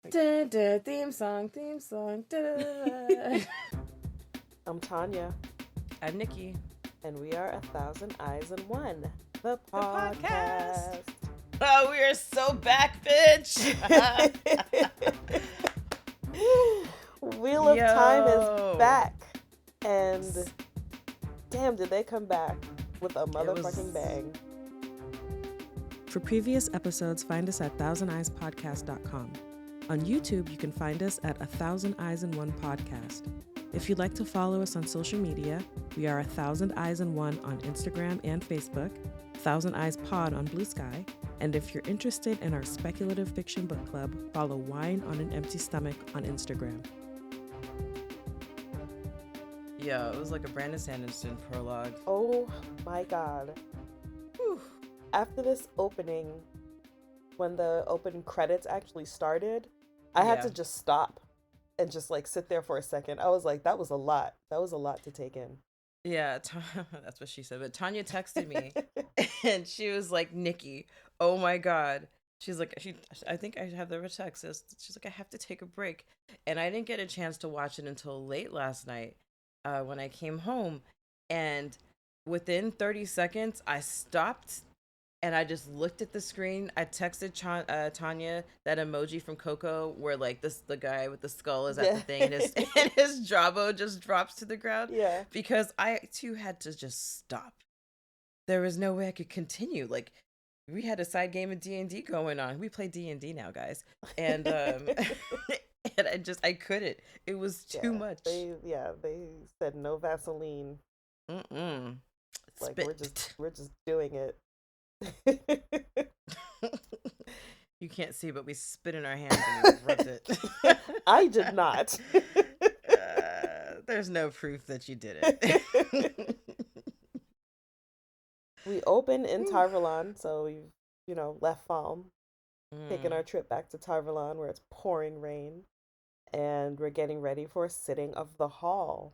Da, da, theme song. Da. I'm Tanya, I'm Nikki. and we are 1,000 Eyes in 1, the The podcast. podcast. Oh, we are so back, bitch. Wheel of Time Yo. is back, and damn, did they come back with a motherfucking bang. For previous episodes, find us at thousandeyespod.bsky.social. On YouTube, you can find us at 1,000 Eyes in 1 podcast. If you'd like to follow us on social media, we are 1,000 Eyes in 1 on Instagram and Facebook, 1,000 Eyes Pod on Blue Sky, and if you're interested in our speculative fiction book club, follow Wine on an Empty Stomach on Instagram. Yo, it was like a Brandon Sanderson prologue. Oh my god. Whew. After this opening, when the open credits actually started, I had to just stop and just like sit there for a second. I was like, that was a lot. That was a lot to take in. Yeah, that's what she said. But Tanya texted me and she was like, Nikki, oh my God. She's like, I think I have the text. She's like, I have to take a break. And I didn't get a chance to watch it until late last night when I came home. And within 30 seconds, I stopped and I just looked at the screen. I texted Tanya that emoji from Coco where like the guy with the skull is at the thing and his Jabo just drops to the ground. Yeah. Because I too had to just stop. There was no way I could continue. Like we had a side game of D&D going on. We play D&D now, guys. And and I couldn't. It was too much. They said no Vaseline. Like we're just doing it. You can't see, but we spit in our hands and we rubbed it. I did not. There's no proof that you did it. We open in Tarvalon, so we've left Falm, taking our trip back to Tarvalon where it's pouring rain, and we're getting ready for a sitting of the hall.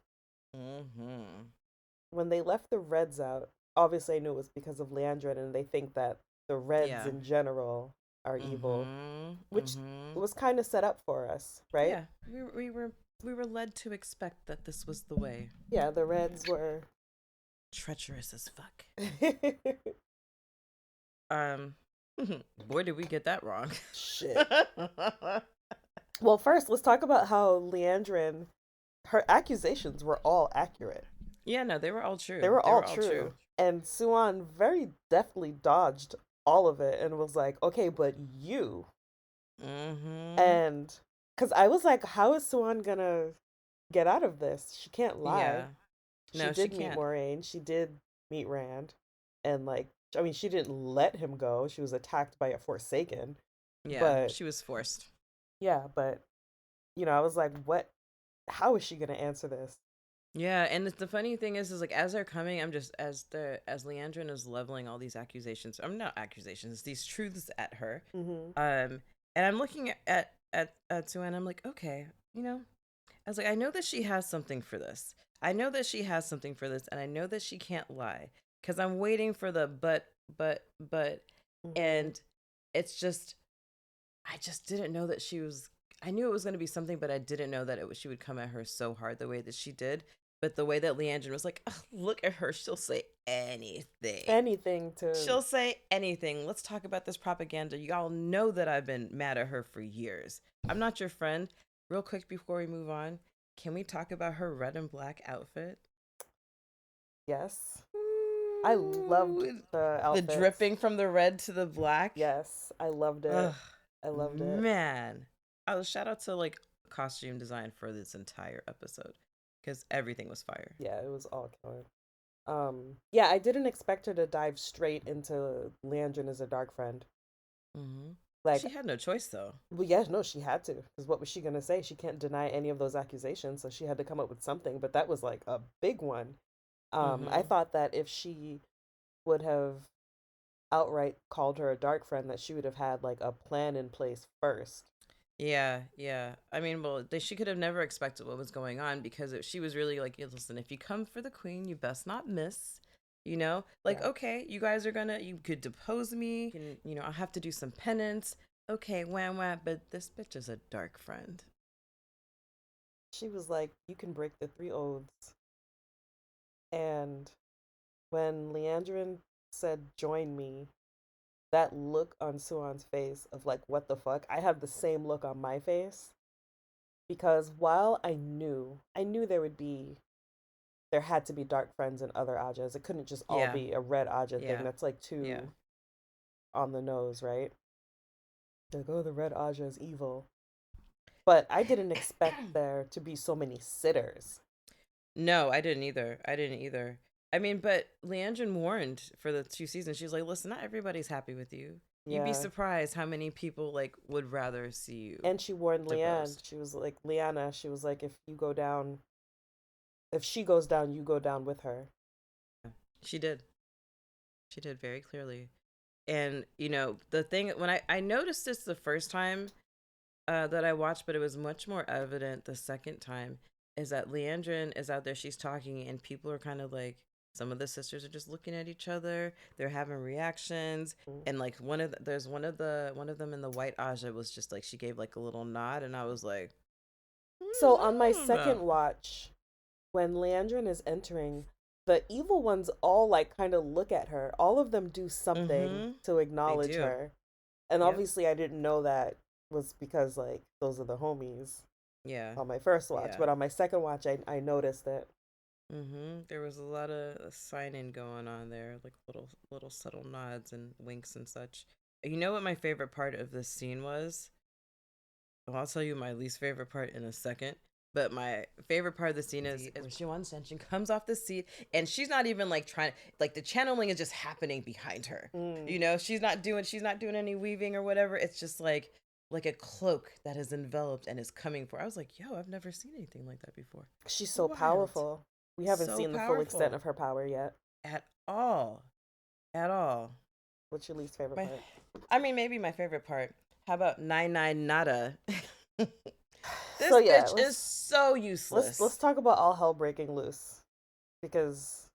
When they left the Reds out, obviously I knew it was because of Leandrin, and they think that the Reds in general are evil, which was kind of set up for us, right? Yeah, we were led to expect that this was the way. Yeah, the Reds were treacherous as fuck. Boy, did we get that wrong. Shit. Well, first, let's talk about how Leandrin, her accusations were all accurate. Yeah, no, they were all true. They were all true. And Suan very deftly dodged all of it and was like, okay, but you. And because I was like, how is Suan gonna get out of this? She can't lie. Yeah. No, she did meet Moraine. She did meet Rand. And she didn't let him go. She was attacked by a Forsaken. Yeah, but she was forced. Yeah, but, I was like, what? How is she going to answer this? Yeah, and the funny thing is like, as they're coming, I'm just, as Leandrin is leveling all these accusations, not accusations, these truths at her. And I'm looking at Suan, I'm like, okay, I was like, I know that she has something for this. And I know that she can't lie. Because I'm waiting for the but, and it's just, I just didn't know that she was, I knew it was going to be something, but I didn't know that she would come at her so hard the way that she did. But the way that Leandrin was like, oh, look at her, she'll say anything. She'll say anything. Let's talk about this propaganda. Y'all know that I've been mad at her for years. I'm not your friend. Real quick before we move on, can we talk about her red and black outfit? Yes. I loved the outfit. The dripping from the red to the black. Yes, I loved it. Ugh, I loved it. Man. Shout out to costume design for this entire episode because everything was fire. Yeah, it was all killer. Yeah, I didn't expect her to dive straight into Leandrin as a dark friend. Like she had no choice though. Well, yeah, no, she had to. Because what was she gonna say? She can't deny any of those accusations, so she had to come up with something. But that was like a big one. I thought that if she would have outright called her a dark friend, that she would have had like a plan in place first. Yeah. I mean, well, she could have never expected what was going on because she was really like, listen, if you come for the queen, you best not miss. Okay, you guys are you could depose me. I'll have to do some penance. okay, wham wham, but this bitch is a dark friend. She was like, you can break the 3 oaths. And when Leandrin said, join me, that look on Suan's face of like, what the fuck? I have the same look on my face. Because while I knew there had to be dark friends in other Ajas. It couldn't just all Yeah, be a red Aja thing. yeah, That's like yeah. too on the nose, right? Like, oh, the red Aja is evil. But I didn't expect there to be so many sitters. No, I didn't either. I didn't either. I mean, but Leandrin warned for the 2 seasons. She's like, listen, not everybody's happy with you. You'd be Yeah. surprised how many people like would rather see you And she warned Leanne. deposed. She was like, Leanna, she was like, if she goes down, you go down with her. She did. She did very clearly. And the thing when I noticed this the first time that I watched, but it was much more evident the second time, is that Leandrin is out there, she's talking, and people are kind of like, some of the sisters are just looking at each other, they're having reactions, Mm. and like there's one of them in the white Aja was just like, she gave like a little nod, and I was like, what So is on my that second about? watch, when Leandrin is entering, the evil ones all like kind of look at her. All of them do something Mm-hmm. to They acknowledge do. her. And Yep. obviously I didn't know that was because like those are the homies Yeah. on my first watch. Yeah. But on my second watch I noticed it. There was a lot of signing going on there, like little subtle nods and winks and such. You know what my favorite part of this scene was? Well, I'll tell you my least favorite part in a second. But my favorite part of the scene is where Siobhan Senshin comes off the seat, and she's not even like trying, like the channeling is just happening behind her. Mm. She's not doing any weaving or whatever. It's just like a cloak that has enveloped and is coming for. I was like, yo, I've never seen anything like that before. She's so Wild. powerful. We haven't So seen the full extent powerful. of her power yet. At all. At all. What's your least favorite My, part? I mean, maybe my favorite part. How about Nine Nine Nada? So This yeah, bitch is so let's useless. talk about all hell breaking loose because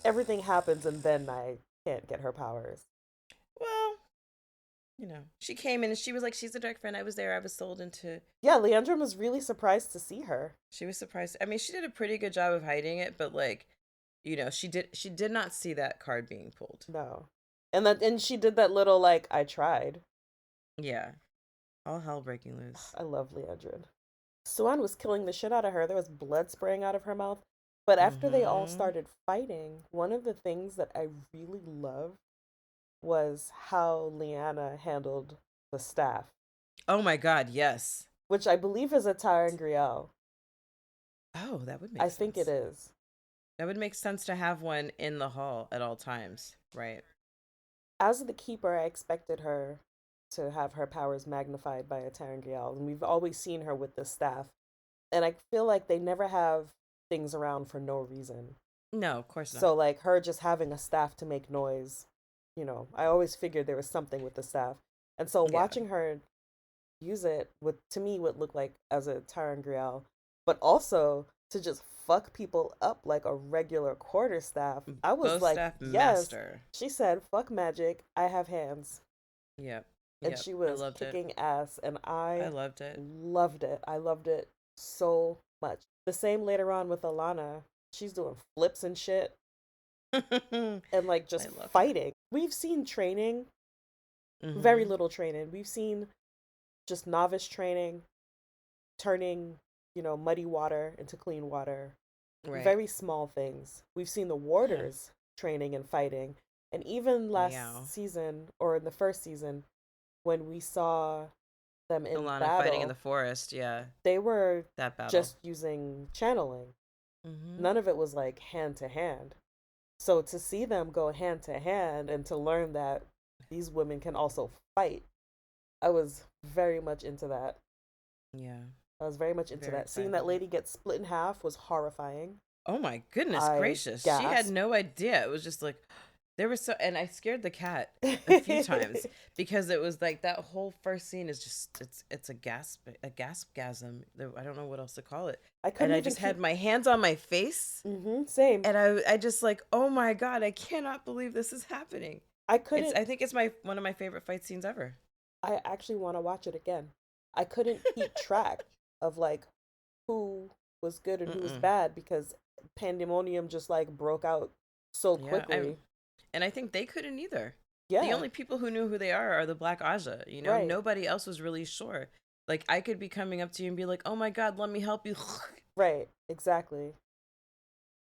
everything happens and then I can't get her powers. Well, she came in and she was like, she's a dark friend. I was there. I was sold into. Yeah, Leandrum was really surprised to see her. She was surprised. I mean, she did a pretty good job of hiding it, but like, she did not see that card being pulled. No. And she did that little like I tried. Yeah. All hell breaking loose. I love Leandrin. Suan was killing the shit out of her. There was blood spraying out of her mouth. But after they all Mm-hmm. started fighting, one of the things that I really loved was how Leanna handled the staff, Oh my God, yes. which I believe is a Tarangriel. Oh, that would make I think it sense. is. That would make sense to have one in the hall at all times, right? As the keeper, I expected her to have her powers magnified by a Tarangriel, and we've always seen her with the staff. And I feel like they never have things around for no reason. No, of course not. So like her just having a staff to make noise, I always figured there was something with the staff. And so Yeah. watching her use it with to me would look like as a Tarangriel, but also to just fuck people up like a regular quarterstaff. I was Both like, staff yes. master. She said, fuck magic, I have hands. Yep. And Yep. she I was loved it. kicking ass and I I loved it. loved it. I loved it so much. The same later on with Alana. She's doing flips and shit I and like just love her. fighting. We've seen training, very Mm-hmm. little training. We've seen just novice training, turning, muddy water into clean water. Right. Very small things. We've seen the warders training and fighting. And even Meow. last season or in the first season when we saw them in Alana fighting in the battle, forest. Yeah. they were That battle. just using channeling. Mm-hmm. None of it was like hand to hand. So to see them go hand to hand and to learn that these women can also fight, I was very much into that. Yeah. I was very much into Very that. Seeing excited that about lady get split in half was horrifying. Oh my goodness I gracious. She had gasped. no idea. It was just like there was and I scared the cat a few times because it was like that whole first scene is just it's a gaspgasm. I don't know what else to call it. I And couldn't I even just had keep. my hands on my face Same. and I just like, "Oh my God, I cannot believe this is happening." I couldn't. I think it's one of my favorite fight scenes ever. I actually want to watch it again. I couldn't keep track of like who was good and who was Mm-mm. bad because pandemonium just like broke out so Yeah, quickly. and I think they couldn't either. The Yeah, only people who knew who they are the Black Aja. You know, right, nobody else was really sure. Like I could be coming up to you and be like, "Oh my God, let me help you." right, exactly.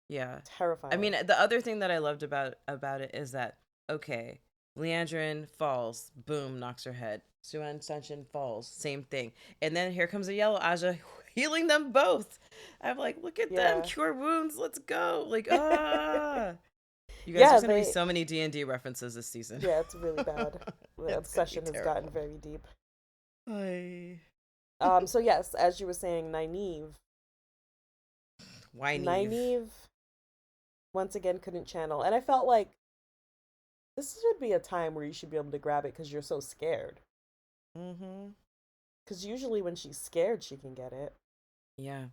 Yeah. I Terrifying. mean, the other thing that I loved about it is that okay, Leandrin falls, boom, knocks her head. Suan Sunshin falls, same thing. And then here comes a yellow Aja healing them both. I'm like, look at them, Yeah. cure wounds, let's go. Like, ah. You guys, Yeah, there's gonna be they so many D&D references this season. yeah, it's really bad. The It's gonna be obsession has gotten terrible. very deep. Ay. So yes, as you were saying, Nynaeve. Why Neve? Nynaeve once again couldn't channel. And I felt like this should be a time where you should be able to grab it because you're so scared. Mm-hmm. Because usually when she's scared, she can get it. Yeah.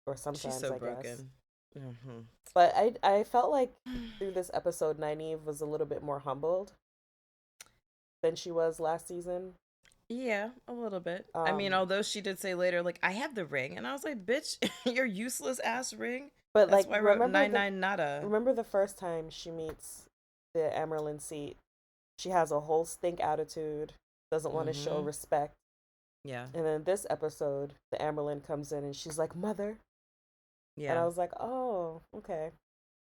Or She's sometimes, so I guess. broken. Mm-hmm. But I felt like through this episode, Nynaeve was a little bit more humbled than she was last season. Yeah, a little bit. I mean, Um, although she did say later, like, I have the ring. And I was like, bitch, your useless ass ring. but That's like, why I wrote 99 nada. remember the first time she meets the Amerlin seat, she has a whole stink attitude, doesn't want to show Mm-hmm. respect. Yeah. And then this episode, the Amerlin comes in and she's like, "Mother," and Yeah. I was like, "Oh, okay."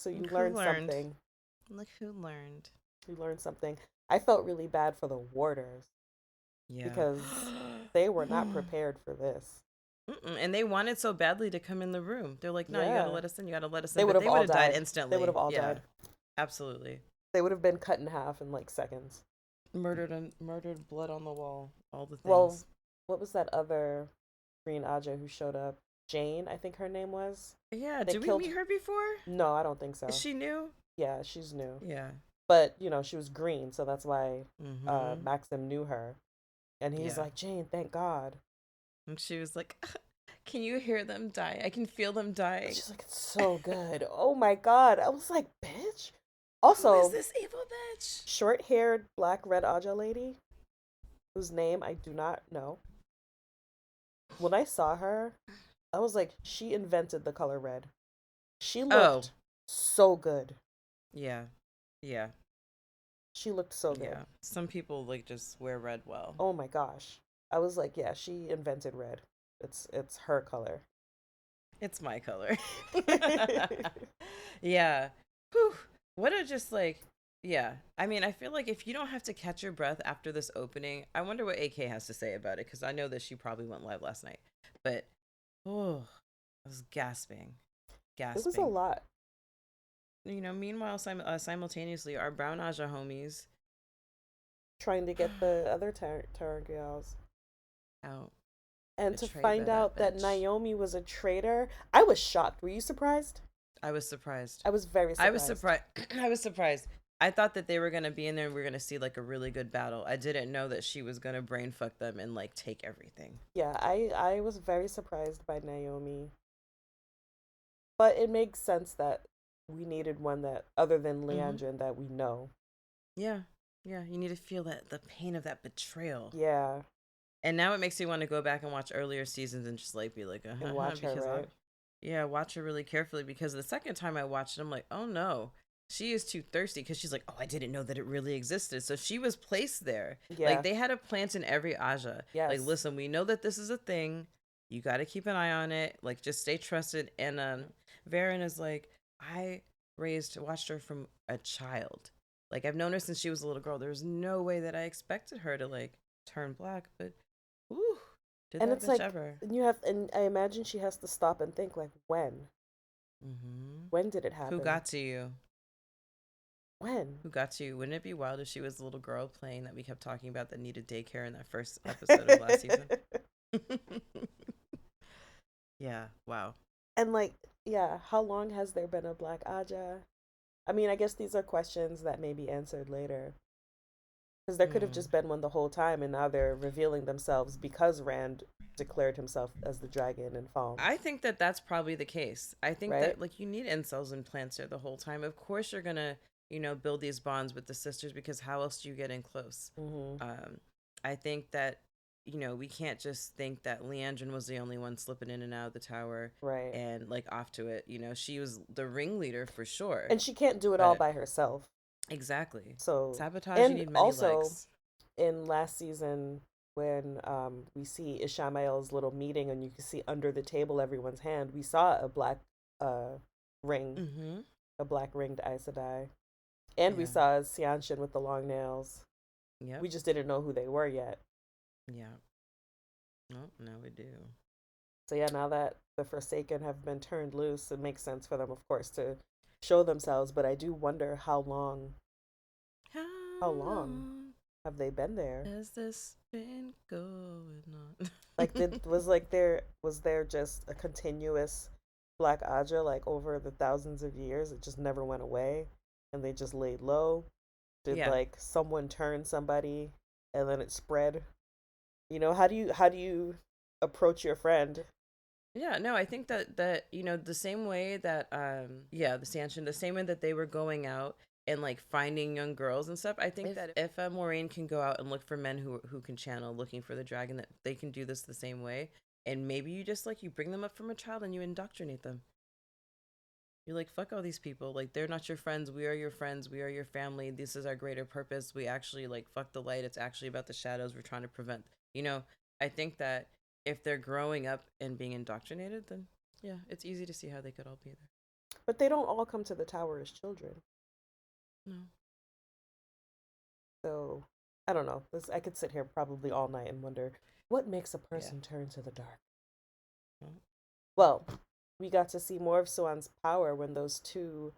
So you Look who learned learned. something. Look who learned. You learned something. I felt really bad for the warders Yeah. because they were not prepared for this. Mm-mm. And they wanted so badly to come in the room. They're like, no, you gotta Yeah, let us in. You gotta let us they in. would But have they would all have died died. They would instantly. have all Yeah, died. absolutely. They would have been cut in half in like seconds. Murdered, blood on the wall, all the Well, things. what was that other Green Aja who showed up? Jane, I think her name was. Yeah, They did we killed. meet her before? No, I don't think Is so. she new? Yeah, she's new. Yeah. But, she was green, so that's why Mm-hmm. Maxim knew her. And he's Yeah. like, Jane, thank God. And she was like, can you hear them die? I can feel them And dying. she's like, it's so good. Oh my God. I was like, bitch. Who is Also, this evil bitch? short haired black red Aja lady, whose name I do not know. When I saw her, I was like, she invented the color red. She Oh, looked so good. yeah. Yeah. She looked so good. Yeah. Some people like just wear red well. Oh my gosh. I was like, yeah, she invented red. It's her color. It's my color. Yeah. Whew. What a just like, yeah. I mean, I feel like if you don't have to catch your breath after this opening, I wonder what AK has to say about it because I know that she probably went live last night. But, oh, I was gasping. It was a Gasping. lot. Meanwhile, simultaneously, our Brown Aja homies Trying to get the other Tarangals. out. And to Betrayed by find that out that bitch. Naomi was a traitor, I was shocked. Were you surprised? I was surprised. I was very surprised. I was surprised. I was surprised. I thought that they were gonna be in there and we are gonna see like a really good battle. I didn't know that she was gonna brain fuck them and like take everything. Yeah, I was very surprised by Naomi. But it makes sense that we needed one that, other than Leandrin, that we know. Yeah, yeah. You need to feel that the pain of that betrayal. Yeah, And now it makes me want to go back and watch earlier seasons and just like be like, and watch her, because right? yeah, watch her really carefully because the second time I watched it, I'm like, oh no, she is too thirsty because she's like, oh, I didn't know that it really existed. So she was placed there. Yeah. Like they had a plant in every Aja. Yes. Like, listen, we know that this is a thing. You got to keep an eye on it. Like, just stay trusted. And Varen is like, I watched her from a child. Like, I've known her since she was a little girl. There's no way that I expected her to like turn black, but whew, did And that it's bitch like, ever. and I imagine she has to stop and think, like, when? Mm-hmm. When did it happen? Who got to you? When? Who got to you? Wouldn't it be wild if she was the little girl playing that we kept talking about that needed daycare in that first episode of last season? Yeah, wow. And like, yeah, how long has there been a Black Aja? I mean, I guess these are questions that may be answered later. Because there could have just been one the whole time, and now they're revealing themselves because Rand declared himself as the dragon and Falm. I think that that's probably the case. I think Right? that like you need incels and plants there the whole time. Of course, you're gonna build these bonds with the sisters because how else do you get in close? Mm-hmm. I think that, we can't just think that Leandrin was the only one slipping in and out of the tower Right. and like off to it. She was the ringleader for sure. And she can't do it all But by herself. exactly. So, Sabotage, you and need many also legs. in last season when we see Ishamael's little meeting and you can see under the table everyone's hand, we saw a black ring, Mm-hmm. a black ringed Aes Sedai. And we Yeah. saw Seanchan with the long nails. Yep. We just didn't know who they were yet. Yeah. Oh, now we do. So yeah, now that the Forsaken have been turned loose, it makes sense for them, of course, to show themselves. But I do wonder how How long long have they been there? has this been going on? Like, was there just a continuous Black Aja like over the thousands of years? It just never went away, and they just laid low. Did Yeah. like someone turn somebody, and then it spread? How do you approach your friend? Yeah, no, I think that the same way that the Sanchin, the same way that they were going out and like finding young girls and stuff. I think that if Moraine can go out and look for men who can channel, looking for the dragon, that they can do this the same way. And maybe you just like you bring them up from a child and you indoctrinate them. You're like, fuck all these people. Like, they're not your friends. We are your friends. We are your family. This is our greater purpose. We actually like fuck the light. It's actually about the shadows. We're trying to prevent. I think that if they're growing up and being indoctrinated, then yeah, it's easy to see how they could all be there. But they don't all come to the tower as children. No. So I don't know. I could sit here probably all night and wonder what makes a person turn to the dark. Well, we got to see more of Suan's power when those two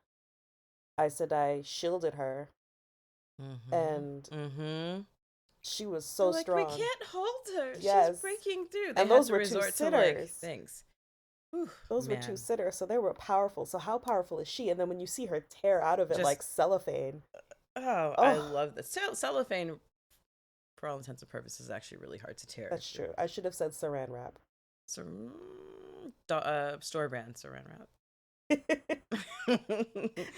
Aes Sedai shielded her, and she was so like, strong. we can't hold her. Yes. She's breaking through. And those were two sitters. Things. Those were two sitters, so they were powerful. So how powerful is she? And then when you see her tear out of it like cellophane. Oh, I love this. Cellophane, for all intents and purposes, is actually really hard to tear. That's true. I should have said saran wrap. Store brand saran wrap. I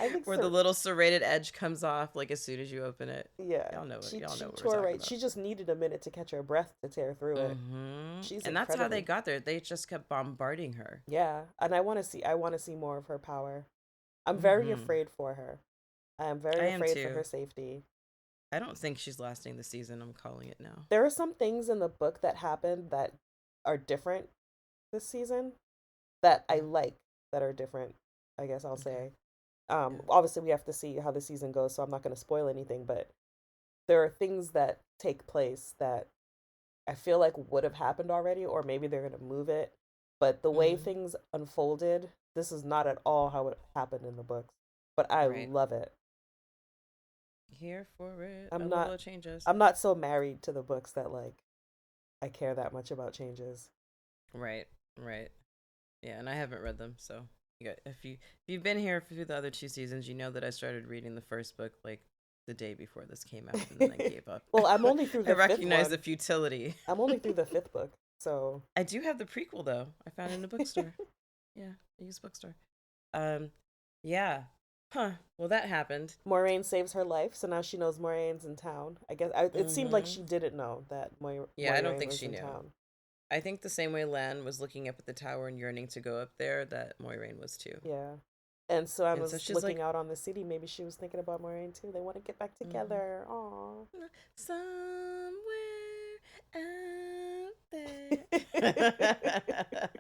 think where the little serrated edge comes off like as soon as you open it. Yeah, y'all know she what tore right. about. She just needed a minute to catch her breath to tear through it. And that's how they got there. They just kept bombarding her. Yeah, and I want to see more of her power. I'm very afraid for her. I am very afraid for her safety. I don't think she's lasting the season. I'm calling it now. There are some things in the book that happened that are different this season that I like, that are different, I guess I'll say. Obviously we have to see how the season goes, so I'm not going to spoil anything, but there are things that take place that I feel like would have happened already, or maybe they're going to move it. But the way things unfolded, this is not at all how it happened in the books. But I love it. Here for it. I'm not so married to the books that like I care that much about changes. Right. Yeah, and I haven't read them, so if you've been here through the other two seasons, you know that I started reading the first book like the day before this came out, and then I gave up. Well, I'm only through the I recognize the futility. I'm only through the 5th book, so I do have the prequel though. I found it in a bookstore. Yeah, a used bookstore. Yeah. Huh. Well, that happened. Moraine saves her life, so now she knows Moraine's in town. I guess it seemed like she didn't know that Moraine I don't think she knew. Town. I think the same way Lan was looking up at the tower and yearning to go up there, that Moiraine was too. Yeah. And so I was looking out on the city. Maybe she was thinking about Moraine too. They want to get back together. Aww. Somewhere out there.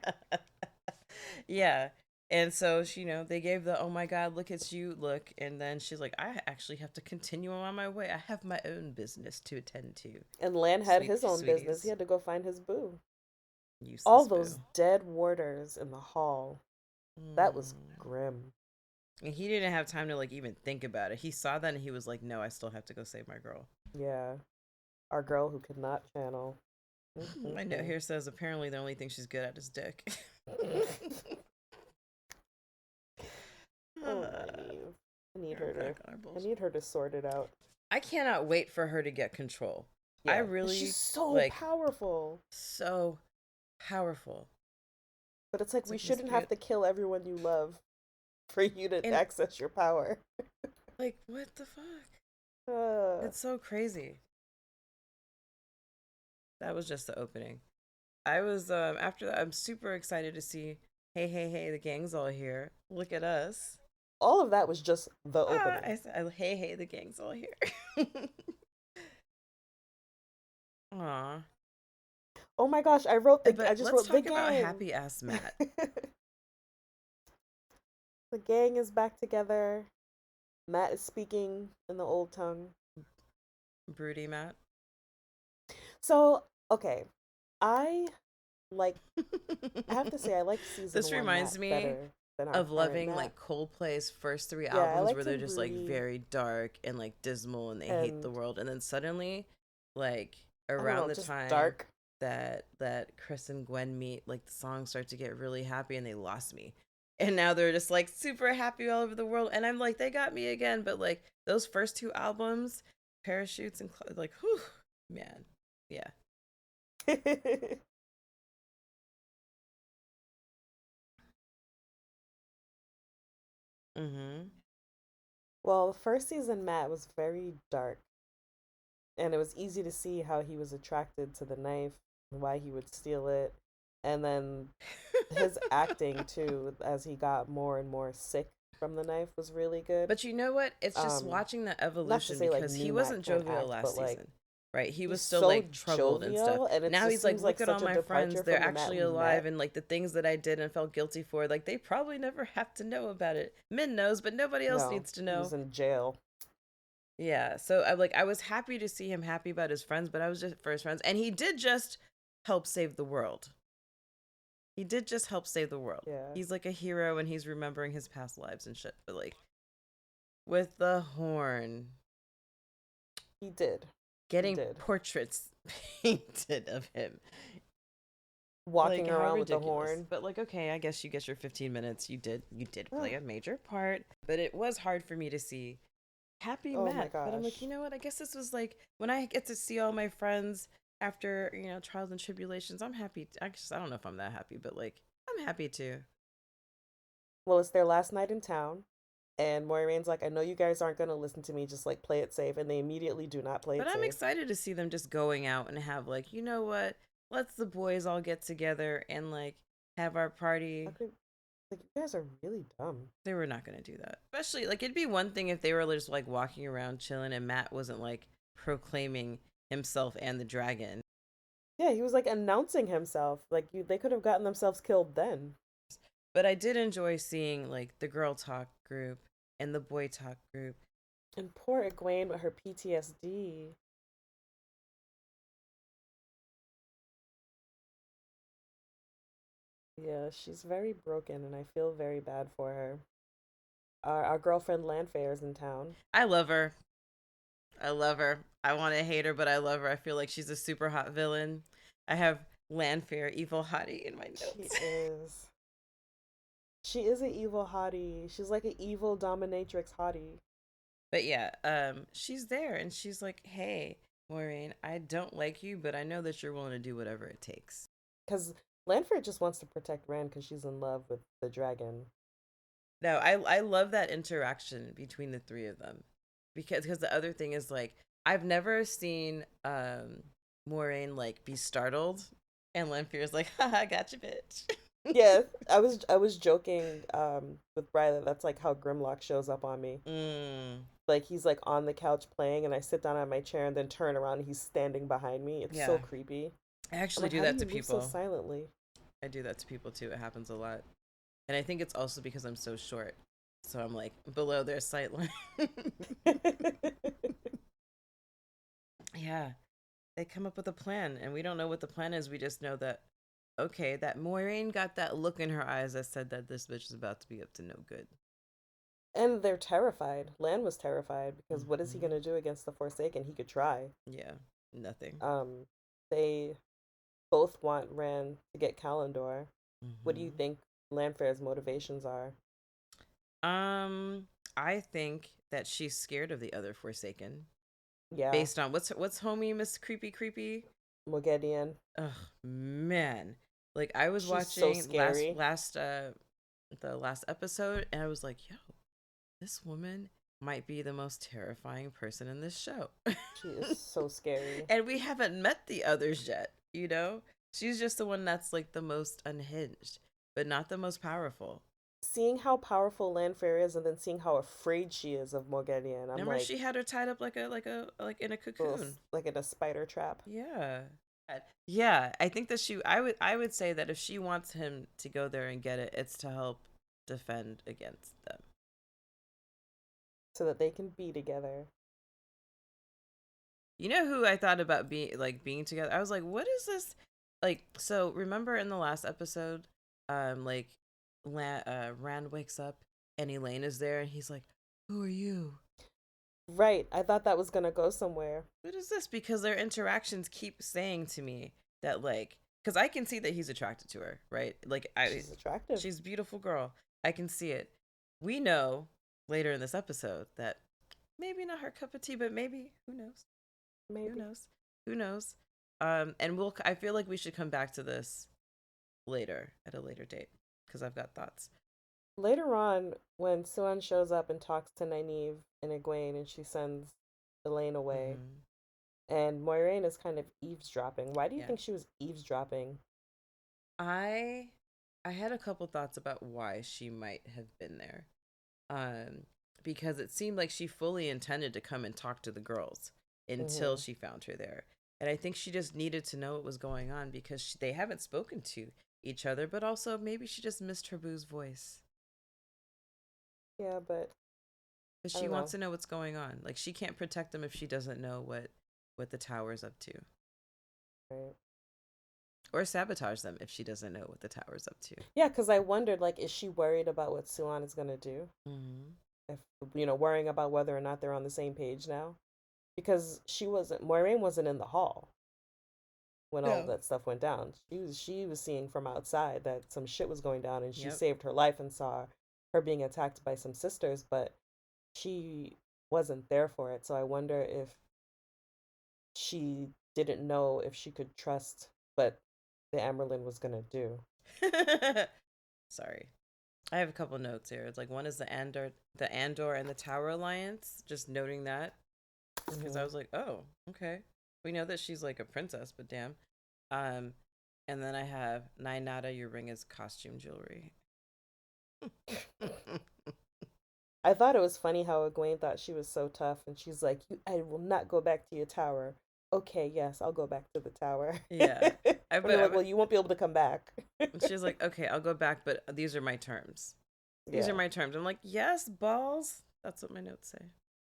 Yeah. And so she, they gave the "oh my god, look at you" look, and then she's like, I actually have to continue on my way. I have my own business to attend to. And Lan had his own business. He had to go find his boo. Useless all those dead warders in the hall. That was grim. And he didn't have time to like even think about it. He saw that and he was like, no, I still have to go save my girl. Yeah. Our girl who could not channel. My note here says apparently the only thing she's good at is dick. I need her to sort it out. I cannot wait for her to get control. Yeah. She's so powerful. So powerful. But it's like we shouldn't have to kill everyone you love for you to access your power. Like, what the fuck? It's so crazy. That was just the opening. I was after that. I'm super excited to see. Hey, hey, hey! The gang's all here. Look at us. All of that was just the Ah, opening. I said, hey, hey! The gang's all here. Aw. Oh my gosh, I But just let's wrote the talk about gang. happy ass Matt. The gang is back together. Matt is speaking in the old tongue. Broody Matt. So, okay. I like I have to say I like season This 1 Matt reminds me better than our of current loving Matt. like Coldplay's first three Yeah, I albums where liked they're him just like broody very dark and like dismal and they hate the and world, and then suddenly, like I don't around know, the just time dark. that Chris and Gwen meet, like the songs start to get really happy and they lost me. And now they're just like super happy all over the world, and I'm like, they got me again. But like those first two albums, Parachutes and like, whew, man, yeah. Mm-hmm. Well, the first season Matt was very dark, and it was easy to see how he was attracted to the knife and why he would steal it. And then his acting too, as he got more and more sick from the knife, was really good. But you know what? It's just Um, watching the Not to evolution say like because he new Matt wasn't can't jovial act, last but like season, right? He he's was still so like troubled and stuff. jovial, and it Now just he's like, seems like look at all such a my departure friends. They're from the Matt actually we alive. met. And like the things that I did and felt guilty for, like they probably never have to know about it. Min knows, but nobody else No, needs to he was know. in jail. Yeah. So I was happy to see him happy about his friends, but I was just for his friends. And he did just help save the world. He did just help save the world. Yeah, He's like a hero and he's remembering his past lives and shit. But like with the horn, he did. He getting did. portraits painted of him. Like Walking how around with the ridiculous. horn. But like okay, I guess you get your 15 minutes. You did play a major part, but it was hard for me to see happy Oh my Matt. But I'm like, you gosh. know what? I guess this was like when I get to see all my friends after, trials and tribulations, I'm happy. I don't know if I'm that happy, but like I'm happy too. Well, it's their last night in town, and Moiraine's like, I know you guys aren't going to listen to me, just like play it safe. And they immediately do not play But it I'm safe. excited to see them just going out and have like, you know what? Let's the boys all get together and like have our How party. could, like, you guys are really dumb. They were not going to do that. Especially like it'd be one thing if they were just like walking around chilling and Matt wasn't like proclaiming himself and the dragon. Yeah, he was like announcing himself. Like, they could have gotten themselves killed then. But I did enjoy seeing like the girl talk group and the boy talk group. And poor Egwene with her PTSD. Yeah, she's very broken, and I feel very bad for her. Our girlfriend Lanfair is in town. I love her. I love her. I want to hate her, but I love her. I feel like she's a super hot villain. I have Lanfair, evil hottie, in my She notes. is. She is an evil hottie. She's like an evil dominatrix hottie. But yeah, she's there and she's like, "Hey, Maureen, I don't like you, but I know that you're willing to do whatever it takes." Because Lanfair just wants to protect Rand because she's in love with the dragon. No, I love that interaction between the three of them, because the other thing is like I've never seen Maureen like be startled, and Lanfear's like, "Haha, gotcha, bitch." Yeah, I was joking with Bri that that's like how Grimlock shows up on me. Mm, Like he's like on the couch playing, and I sit down on my chair and then turn around and he's standing behind me. It's so yeah, creepy. I I'm actually like, do how do that you to move so people. silently? I do that to people too. It happens a lot. And I think it's also because I'm so short. So I'm like below their sight line. Yeah. They come up with a plan and we don't know what the plan is. We just know that okay, that Maureen got that look in her eyes that said that this bitch is about to be up to no good. And they're terrified. Lan was terrified because what is he Hmm. gonna do against the Forsaken? He could try. Yeah. Nothing. They both want Rand to get Kalendor. What do you Hmm. think Lanfair's motivations are? Um, I think that she's scared of the other Forsaken. Yeah, Based on what's homie Miss Creepy Creepy. Mogedian. Ugh, man. Like I was She's so watching scary. the last episode and I was like, yo, this woman might be the most terrifying person in this show. She is so scary. And we haven't met the others yet, you know? She's just the one that's like the most unhinged, but not the most powerful. Seeing how powerful Lanfair is, and then seeing how afraid she is of Morgania, I'm Remember, like, she had her tied up like in a cocoon. like in a spider trap. Yeah. Yeah, I think that I would say that if she wants him to go there and get it, it's to help defend against them. So that they can be together. You know who I thought about being together? I was like, what is this? Like, so remember in the last episode, like Rand wakes up and Elaine is there and he's like, "Who are you?" Right. I thought that was gonna go somewhere. What is this? Because their interactions keep saying to me that like, because I can see that he's attracted to her, right? Like, She's attractive. she's a beautiful girl. I can see it. We know later in this episode that maybe not her cup of tea, but maybe, who knows? Maybe. Who knows? Who knows? And I feel like we should come back to this later at a later date because I've got thoughts. Later on, when Suan shows up and talks to Nynaeve and Egwene, and she sends Elaine away, and Moiraine is kind of eavesdropping. Why do you Yeah. think she was eavesdropping? I had a couple thoughts about why she might have been there. Because it seemed like she fully intended to come and talk to the girls until she found her there. And I think she just needed to know what was going on because they haven't spoken to each other, but also maybe she just missed her boo's voice. Yeah, but Because I she don't wants know. to know what's going on. Like, she can't protect them if she doesn't know what the tower's up to. Right. Or sabotage them if she doesn't know what the tower's up to. Yeah, because I wondered, like, is she worried about what Suan is gonna do? Mm-hmm. If worrying about whether or not they're on the same page now, because Moiraine wasn't in the hall when all of No. that stuff went down. She was seeing from outside that some shit was going down, and she Yep. saved her life and saw her being attacked by some sisters, but she wasn't there for it. So I wonder if she didn't know if she could trust what the Amberlin was gonna do. Sorry. I have a couple notes here. It's like one is the Andor and the Tower Alliance. Just noting that because I was like, oh, okay. We know that she's like a princess, but damn. And then I have Nainata, your ring is costume jewelry. I thought it was funny how Egwene thought she was so tough, and she's like, I will not go back to your tower. Okay, yes, I'll go back to the tower. Yeah. Well, you won't be able to come back. She's like, okay, I'll go back, but these are my terms. These Yeah. are my terms. I'm like, yes, balls. That's what my notes say.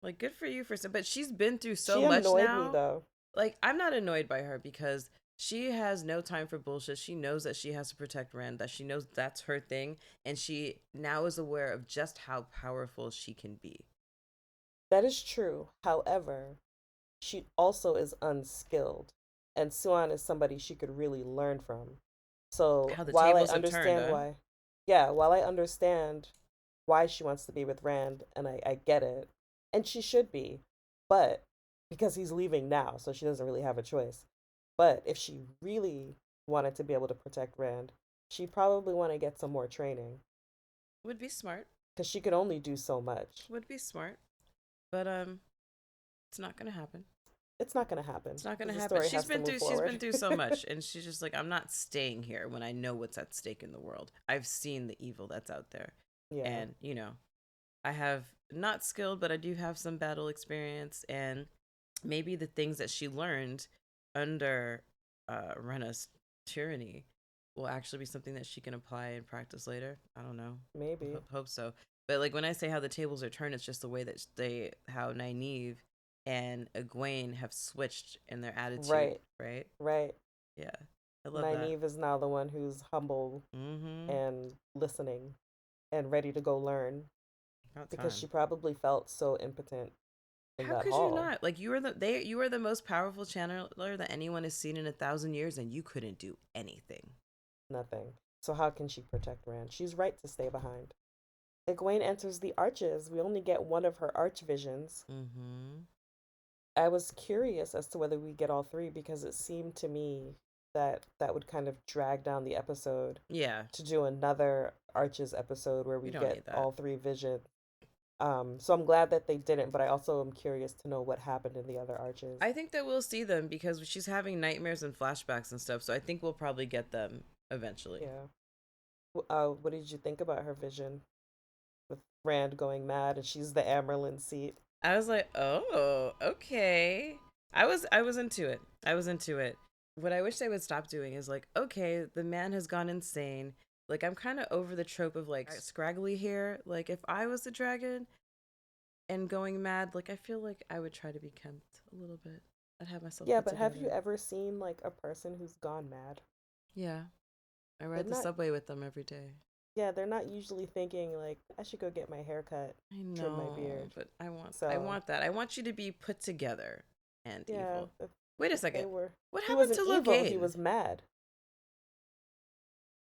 Like, good for you but she's been through so She much annoyed now. me though. Like, I'm not annoyed by her because she has no time for bullshit. She knows that she has to protect Rand, that she knows that's her thing, and she now is aware of just how powerful she can be. That is true. However, she also is unskilled, and Suan is somebody she could really learn from. So How the while I tables have understand turned, huh? why, yeah, while I understand why she wants to be with Rand, and I get it, and she should be, but because he's leaving now, so she doesn't really have a choice. But if she really wanted to be able to protect Rand, she'd probably want to get some more training Would be smart. because she could only do so much. Would be smart. But it's not gonna happen. It's not going to happen. It's not gonna 'cause the happen. story She's has to been move through forward. so much, and she's just like, I'm not staying here when I know what's at stake in the world. I've seen the evil that's out there. Yeah. And I have not skilled, but I do have some battle experience, and maybe the things that she learned under Rena's tyranny will actually be something that she can apply and practice later. I don't know. Maybe. Hope so. But like when I say how the tables are turned, it's just the way that how Nynaeve and Egwene have switched in their attitude. Right. Right. Yeah. I love Nynaeve is now the one who's humble that. Mm-hmm. and listening and ready to go learn because she probably felt so impotent in How that could hall. you not? Like you are the most powerful channeler that anyone has seen in 1,000 years, and you couldn't do anything. Nothing. So how can she protect Rand? She's right to stay behind. Egwene enters the arches. We only get one of her arch visions. Mm-hmm. I was curious as to whether we get all three because it seemed to me that would kind of drag down the episode. Yeah. To do another arches episode where we don't get need that. all three visions. So I'm glad that they didn't, but I also am curious to know what happened in the other arches. I think that we'll see them because she's having nightmares and flashbacks and stuff. So I think we'll probably get them eventually. Yeah. What did you think about her vision with Rand going mad and she's the Amerlin seat? I was like, oh, okay. I was into it. I was into it. What I wish they would stop doing is like, okay, the man has gone insane. Like I'm kind of over the trope of like scraggly hair. Like if I was the dragon and going mad, like I feel like I would try to be kempt a little bit. I'd have myself Yeah, put but have together. you ever seen like a person who's gone mad? Yeah, I They're ride the not, subway with them every day. yeah, they're not usually thinking like I should go get my hair cut, I trim my know, beard. but I So, want that. I want you to be put together and yeah, evil. Wait a they second. were. What He happened to wasn't evil, he Logain? was mad.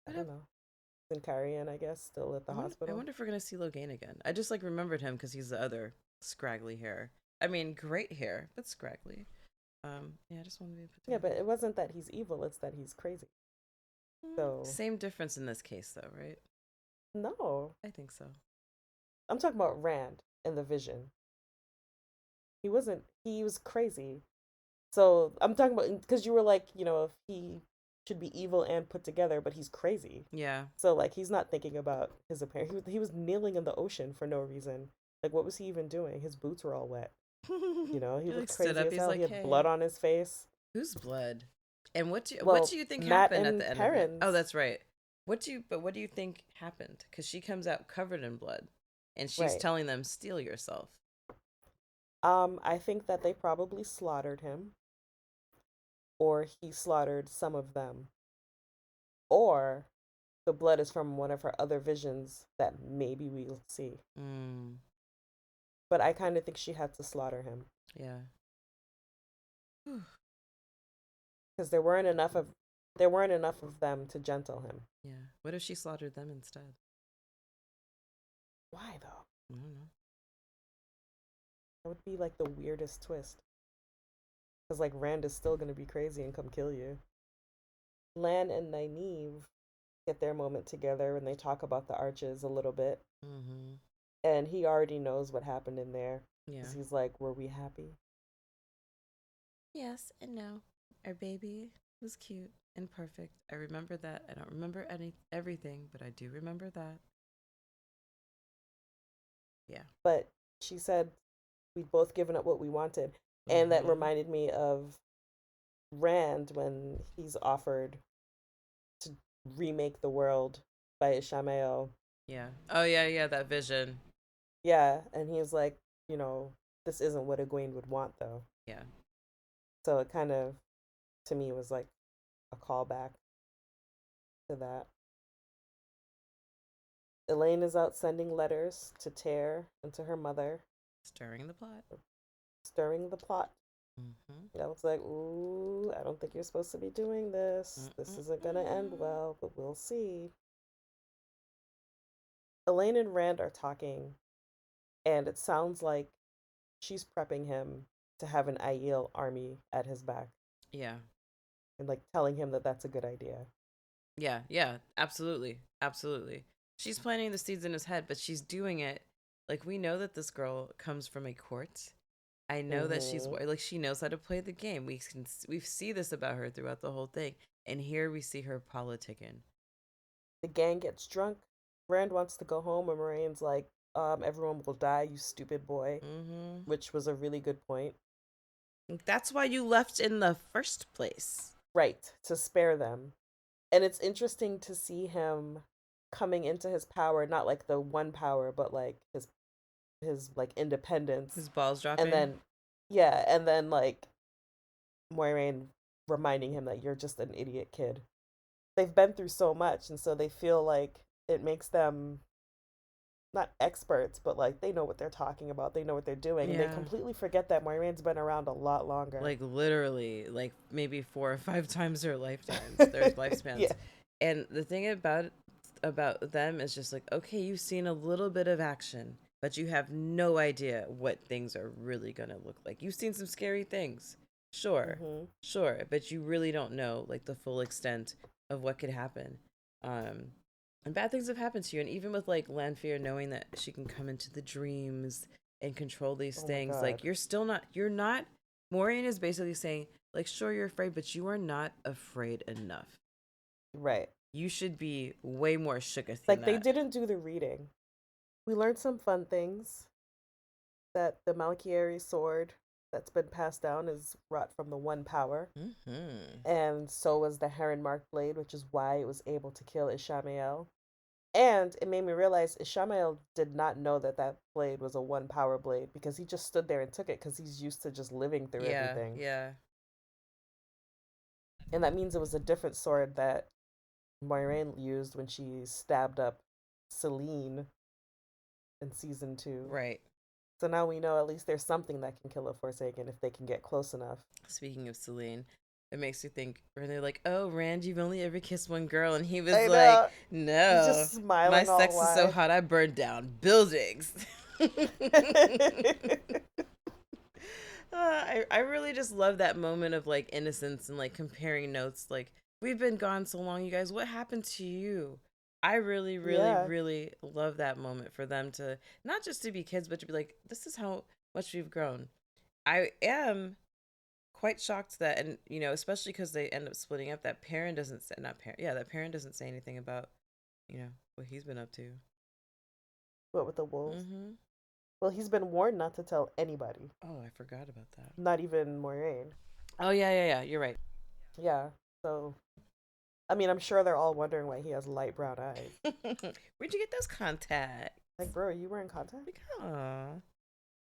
I What don't hap- know. Zincarian, I guess, still at the I hospital. wonder if we're gonna see Logain again. I just like remembered him because he's the other scraggly hair. I mean, great hair, but scraggly. Yeah, I just want to be put Yeah, but together. it wasn't that he's evil, it's that he's crazy. So, Same difference in this case, though, right? no. I think so. I'm talking about Rand in the vision. He was crazy. So, I'm talking about, because you were like, if he should be evil and put together, but he's crazy. Yeah. So, like, he's not thinking about his appearance. He was kneeling in the ocean for no reason. Like, what was he even doing? His boots were all wet. He He like looked stood crazy up. as He's hell. He like, had blood "Hey, on his face. whose blood?" And what Well, do you think Matt happened at and the end of it? Oh, Perrin's. that's right. What do you think happened? Because she comes out covered in blood, and she's Right. telling them, "Steal yourself." I think that they probably slaughtered him, or he slaughtered some of them, or the blood is from one of her other visions that maybe we'll see. Mm, But I kind of think she had to slaughter him yeah. Whew. because there weren't enough of them to gentle him. Yeah. What if she slaughtered them instead? Why though? I don't know. That would be like the weirdest twist. Because like Rand is still gonna be crazy and come kill you. Lan and Nynaeve get their moment together and they talk about the arches a little bit. Mm-hmm. And he already knows what happened in there. Yeah. Because he's like, were we happy? Yes and no. Our baby was cute and perfect. I remember that. I don't remember everything, but I do remember that. Yeah. But she said, we've both given up what we wanted. And that Mm-hmm. reminded me of Rand when he's offered to remake the world by Ishamael. Yeah. Oh yeah, yeah. That vision. Yeah. And he was like, this isn't what Egwene would want though. Yeah. So it kind of, to me, was like a callback to that. Elaine is out sending letters to Tear and to her mother, Stirring the plot. stirring the plot. Mm-hmm. I was like, ooh, I don't think you're supposed to be doing this. This isn't going to end well, but we'll see. Elaine and Rand are talking, and it sounds like she's prepping him to have an Aiel army at his back Yeah. and like telling him that that's a good idea. Yeah. Yeah. Absolutely. Absolutely. She's planting the seeds in his head, but she's doing it like we know that this girl comes from a court. I know that she's Mm-hmm. like she knows how to play the game. We see this about her throughout the whole thing, and here we see her politicking. The gang gets drunk. Rand wants to go home, and Moraine's like, everyone will die, you stupid boy, Mm-hmm. which was a really good point. That's why you left in the first place. Right, to spare them. And it's interesting to see him coming into his power, not like the one power, but like his like independence. His balls And dropping. then yeah, and then like Moiraine reminding him that you're just an idiot kid. They've been through so much and so they feel like it makes them not experts, but like they know what they're talking about. They know what they're doing. And they Yeah. completely forget that Moiraine's been around a lot longer. Like literally, like maybe 4 or 5 times their lifetimes, their lifespans. Yeah. And the thing about them is just like, okay, you've seen a little bit of action, but you have no idea what things are really gonna look like. You've seen some scary things, sure, Mm-hmm. sure, but you really don't know like the full extent of what could happen. Um, And bad things have happened to you. And even with like Lanfear knowing that she can come into the dreams and control these Oh my things, God. like you're not, Maureen is basically saying, like, sure, you're afraid, but you are not afraid enough. Right. You should be way more shooketh than Like they that. didn't do the reading. We learned some fun things that the Malchieri sword that's been passed down is wrought from the one power. Mm-hmm. And so was the Heron Mark blade, which is why it was able to kill Ishamael. And it made me realize Ishamael did not know that that blade was a one power blade because he just stood there and took it because he's used to just living through Yeah, everything. yeah. And that means it was a different sword that Moiraine used when she stabbed up Celine in season 2. Right. So now we know at least there's something that can kill a Forsaken if they can get close enough. Speaking of Celine, it makes you think when they're like, "Oh, Rand, you've only ever kissed one girl," and he was I like, know. He's "No, just my smiling all sex is so wide. hot I burned down buildings." I really just love that moment of like innocence and like comparing notes. Like, we've been gone so long, you guys. What happened to you? I really, really, Yeah. really love that moment for them to not just to be kids, but to be like, this is how much we've grown. I am quite shocked that, and especially because they end up splitting up. That Perrin doesn't say, not Perrin, yeah, that Perrin doesn't say anything about what he's been up to. What with the wolves? Mm-hmm. Well, he's been warned not to tell anybody, Oh, I forgot about that. not even Moiraine. Oh yeah, yeah, yeah. You're right. Yeah. So, I mean, I'm sure they're all wondering why he has light brown eyes. Where'd you get those contacts? Like, bro, you were in contact? Like, aw.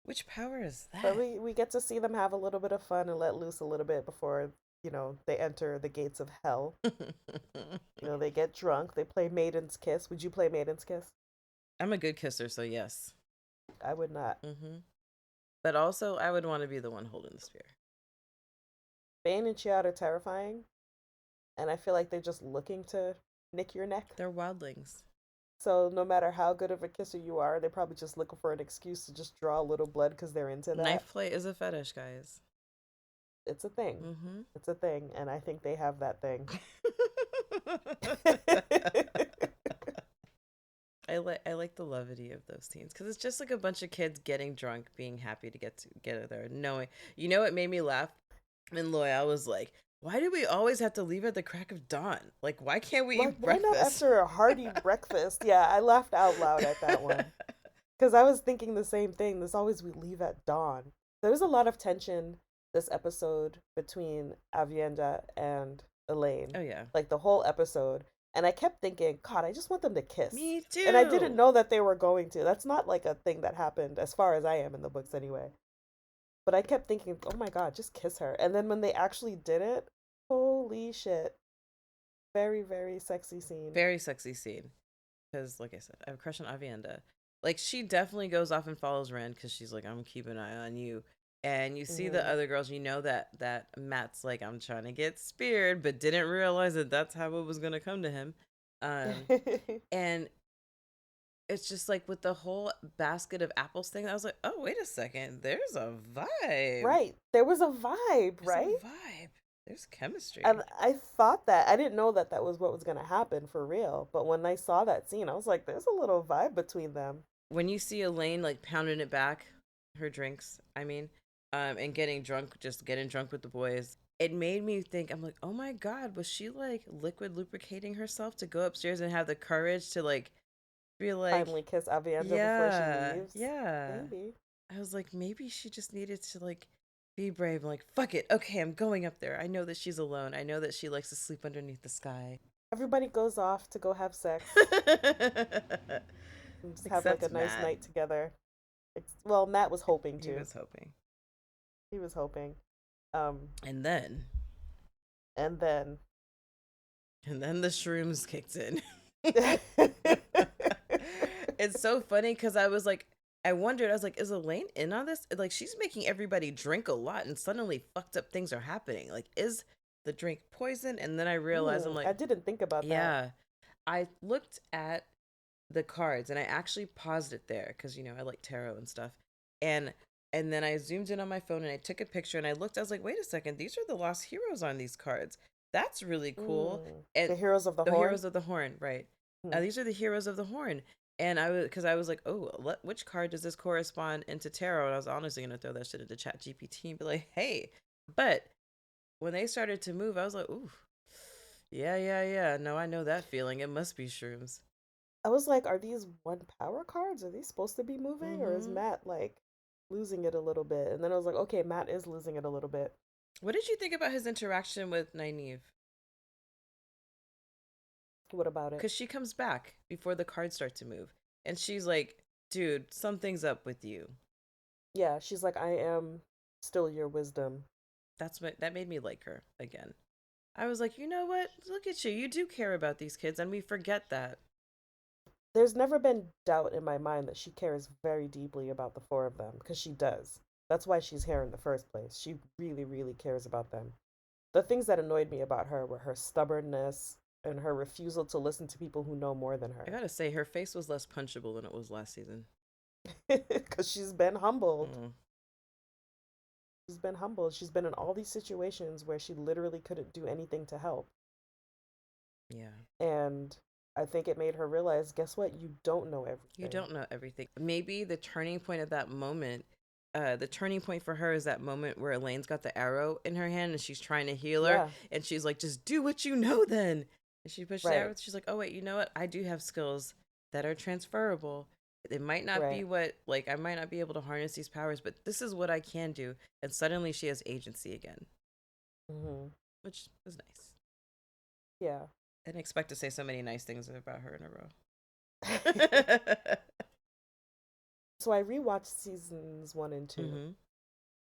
Which power is But that? we get to see them have a little bit of fun and let loose a little bit before, they enter the gates of hell. They get drunk, they play Maiden's Kiss. Would you play Maiden's Kiss? I'm a good kisser, so yes. I would not. Mm-hmm. But also, I would want to be the one holding the spear. Bane and Chiad are terrifying, and I feel like they're just looking to nick your neck. They're wildlings. So no matter how good of a kisser you are, they're probably just looking for an excuse to just draw a little blood because they're into that. Knife play is a fetish, guys. It's a thing. Mm-hmm. It's a thing, and I think they have that thing. I like the levity of those scenes because it's just like a bunch of kids getting drunk, being happy to get there, knowing. It made me laugh. And Loyal was like, "Why do we always have to leave at the crack of dawn? Like, why can't we eat Why not breakfast?" after a hearty breakfast? Yeah, I laughed out loud at that one because I was thinking the same thing. There's always we leave at dawn. There was a lot of tension this episode between Avienda and Elaine. Oh yeah, Like the whole episode. And I kept thinking, God, I just want them to kiss. me too. And I didn't know that they were going to. That's not like a thing that happened, as far as I am in the books anyway. But I kept thinking, oh my God, just kiss her. And then when they actually did it, holy shit. Very, very sexy scene. Very sexy scene. Because, like I said, I have a crush on Avienda. Like, she definitely goes off and follows Rand because she's like, I'm keeping an eye on you. And you see the other girls, that Matt's like, I'm trying to get speared, but didn't realize that that's how it was going to come to him. And it's just like with the whole basket of apples thing, I was like, oh, wait a second. There's a vibe. Right. There was a vibe, There's right? a vibe. There's chemistry. And I thought that. I didn't know that that was what was going to happen for real. But when I saw that scene, I was like, there's a little vibe between them. When you see Elaine like pounding it back, her drinks, and getting drunk with the boys, it made me think, I'm like, oh my God, was she like liquid lubricating herself to go upstairs and have the courage to like be like, Finally kiss Avienda before she leaves. Yeah. Maybe. I was like, maybe she just needed to like be brave. I'm like, fuck it. Okay, I'm going up there. I know that she's alone. I know that she likes to sleep underneath the sky. Everybody goes off to go have sex. And just have like a nice Matt. night together. Well, Matt was hoping to. He was hoping. He was hoping. And then And then the shrooms kicked in. It's so funny because I was like, I was like, is Elaine in on this? Like, she's making everybody drink a lot and suddenly fucked up things are happening. Like, is the drink poison? And then I realized, I'm like, I didn't think about that. yeah. I looked at the cards and I actually paused it there because, I like tarot and stuff. And then I zoomed in on my phone and I took a picture and I looked, I was like, wait a second, these are the lost heroes on these cards. That's really cool. And the Heroes of the Horn. Heroes of the Horn, right. These are the heroes of the horn. And because I was like, oh, which card does this correspond into tarot? And I was honestly going to throw that shit into Chat GPT and be like, hey. But when they started to move, I was like, ooh, yeah. No, I know that feeling. It must be shrooms. I was like, are these one power cards? Are these supposed to be moving? Or is Mm-hmm. Matt like losing it a little bit? And then I was like, okay, Matt is losing it a little bit. What did you think about his interaction with Nynaeve? What about it? Because she comes back before the cards start to move. And she's like, dude, something's up with you. Yeah, she's like, I am still your wisdom. That made me like her again. I was like, you know what? Look at you. You do care about these kids, and we forget that. There's never been doubt in my mind that she cares very deeply about the four of them, because she does. That's why she's here in the first place. She really, really cares about them. The things that annoyed me about her were her stubbornness and her refusal to listen to people who know more than I her. gotta say, her face was less punchable than it was last season. Because she's been humbled. Mm, She's been humbled. She's been in all these situations where she literally couldn't do anything to help. yeah. And I think it made her realize, guess what? You don't know everything. You don't know everything. Maybe the turning point of that moment, the turning point for her is that moment where Elaine's got the arrow in her hand and she's trying to heal her. Yeah. And she's like, just do what you know then. And she pushes the Right. arrow. She's like, oh, wait, you know what? I do have skills that are transferable. It might not be Right. what, like, I might not be able to harness these powers, but this is what I can do. And suddenly she has agency again, Mm-hmm. which was nice. Yeah. I didn't expect to say so many nice things about her in a row. So I rewatched seasons 1 and 2 Mm-hmm.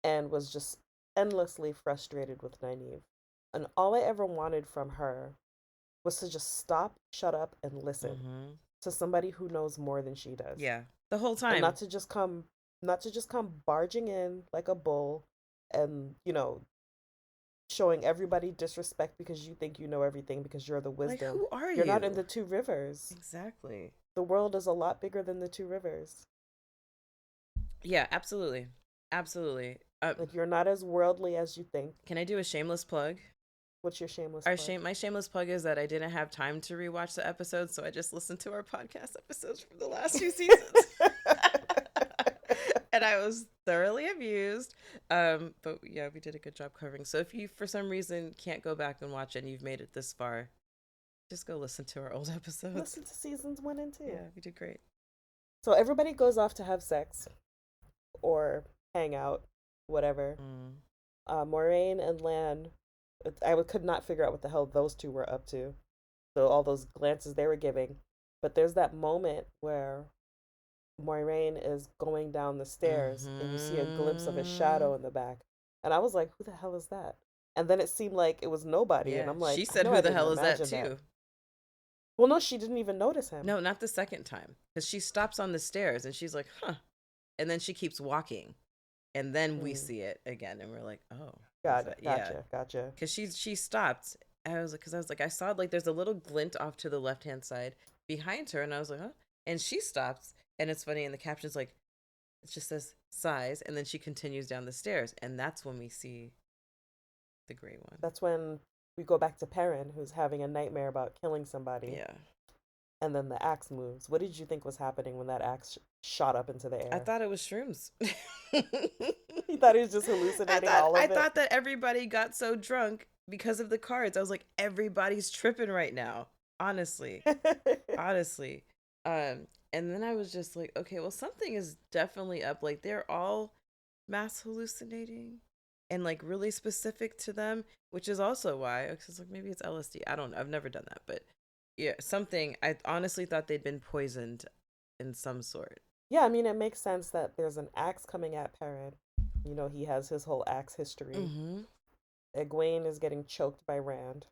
and was just endlessly frustrated with Nynaeve. And all I ever wanted from her was to just stop, shut up, and listen Mm-hmm. to somebody who knows more than she does. Yeah, the whole And time. not to just come barging in like a bull and, showing everybody disrespect because you think you know everything because you're the Like, wisdom. who are You're not in you? the two rivers. Exactly. The world is a lot bigger than the two rivers. Yeah, absolutely. Absolutely. Like you're not as worldly as you think. Can I do a shameless plug? What's your shameless plug? My shameless plug is that I didn't have time to rewatch the episodes, so I just listened to our podcast episodes from the last few seasons. And I was thoroughly amused. But yeah, we did a good job covering. So if you for some reason can't go back and watch and you've made it this far, just go listen to our old episodes. Listen to seasons 1 and 2. Yeah, we did great. So everybody goes off to have sex or hang out, whatever. Moraine and Lan, could not figure out what the hell those two were up to. So all those glances they were giving. But there's that moment where Moraine is going down the stairs and you see a glimpse of a shadow in the back. And I was like, who the hell is that? And then it seemed like it was nobody. Yeah, And I'm like, she said, no, who I the didn't hell is that imagine too? Well, no, she didn't even notice him. No, not the second time. Because she stops on the stairs and she's like, huh. And then she keeps walking. And then we see it again. And we're like, oh. Gotcha. Because she stopped. Because I was like, I saw like there's a little glint off to the left hand side behind her. And I was like, huh? And she stops. And it's funny. And the caption's like, it just says size. And then she continues down the stairs. And that's when we see the gray one. That's when we go back to Perrin, who's having a nightmare about killing somebody. Yeah. And then the axe moves. What did you think was happening when that axe shot up into the air? I thought it was shrooms. You thought he was just hallucinating all of it? I thought that everybody got so drunk because of the cards. I was like, everybody's tripping right now. Honestly. Honestly. And then I was just like, okay, well, something is definitely up. Like, they're all mass hallucinating and like really specific to them, which is also why, because like maybe it's LSD. I don't know. I've never done that, but yeah, something. I honestly thought they'd been poisoned in some sort. Yeah, I mean, it makes sense that there's an axe coming at Perrin. You know, he has his whole axe history. Mm-hmm. Egwene is getting choked by Rand.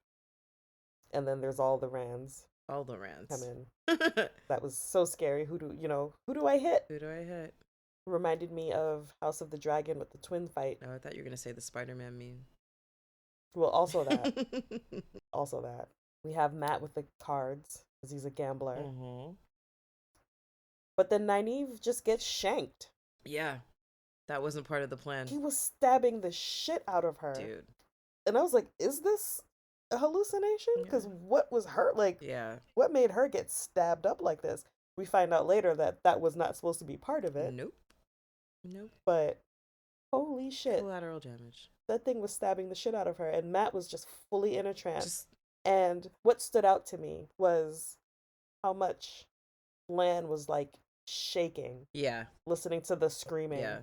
And then there's all the Rands. All the Rands. Come in. That was so scary. Who do I hit? Who do I hit? Reminded me of House of the Dragon with the twin fight. No, I thought you were going to say the Spider-Man meme. Well, also that. Also that. We have Matt with the cards, because he's a gambler. Mm-hmm. But then Nynaeve just gets shanked. Yeah. That wasn't part of the plan. He was stabbing the shit out of her. Dude. And I was like, is this a hallucination? Because Yeah. what was her like? Yeah. What made her get stabbed up like this? We find out later that that was not supposed to be part of it. Nope. Nope. But holy shit, Collateral damage. that thing was stabbing the shit out of her, and Matt was just fully in a trance. Just And what stood out to me was how much Lan was like shaking, yeah. listening to the screaming. Yeah.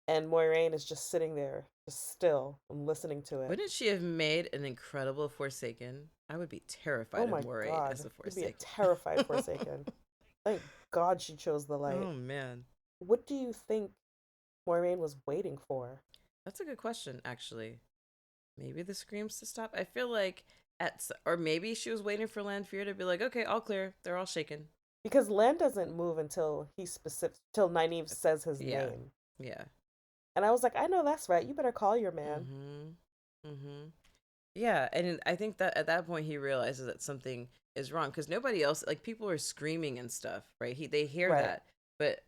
And Moiraine is just sitting there, just still and listening to it. Wouldn't she have made an incredible Forsaken? I would be terrified Oh my of Moray god, as a you'd be a Forsaken. terrified Forsaken. Thank God she chose the light. Oh man, What do you think Moiraine was waiting for? that's a good question. Actually, maybe the screams to stop. I feel like or maybe she was waiting for Lanfear to be like, okay, all clear. They're all shaken. Because Lan doesn't move until till Nynaeve says his Yeah. name. Yeah. And I was like, I know that's right. You better call your man. Yeah, and I think that at that point he realizes that something is wrong because nobody else, like people are screaming and stuff, right? They hear Right. that, but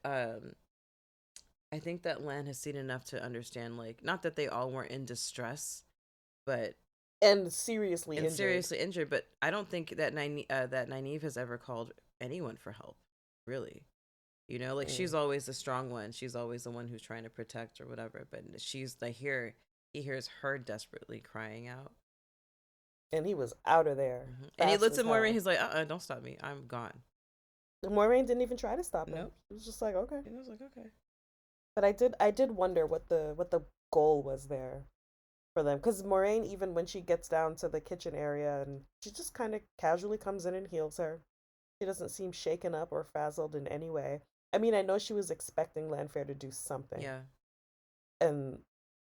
I think that Lan has seen enough to understand, like, not that they all weren't in distress, but And seriously injured. seriously injured. But I don't think that Nynaeve has ever called anyone for help, really. You know, like she's always the strong one. She's always the one who's trying to protect or whatever. But he hears her desperately crying out. And he was out of there. And he looks fast at as Moiraine. hell. He's like, don't stop me. I'm gone. Moiraine didn't even try to stop him. Nope. It was just like, okay. He was like, okay. But I did wonder what the goal was there for them, because Moiraine, even when she gets down to the kitchen area and she just kind of casually comes in and heals her, she doesn't seem shaken up or frazzled in any way. I mean, I know she was expecting Lanfear to do something. Yeah. And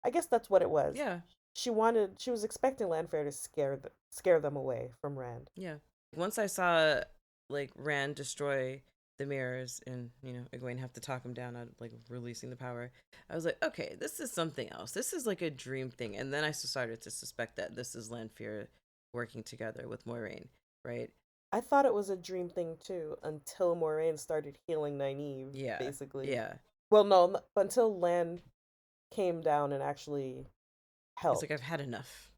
I guess that's what it was. Yeah. She was expecting Lanfear to scare them away from Rand. Yeah. Once I saw like Rand destroy the mirrors and Egwene have to talk him down on like releasing the power, I was like, okay, this is something else. This is like a dream thing. And then I started to suspect that this is Lanfear working together with Moiraine, right? I thought it was a dream thing too until Moiraine started healing Nynaeve. Yeah. Basically. Yeah. Well, no, until Lan came down and actually helped. It's like I've had enough.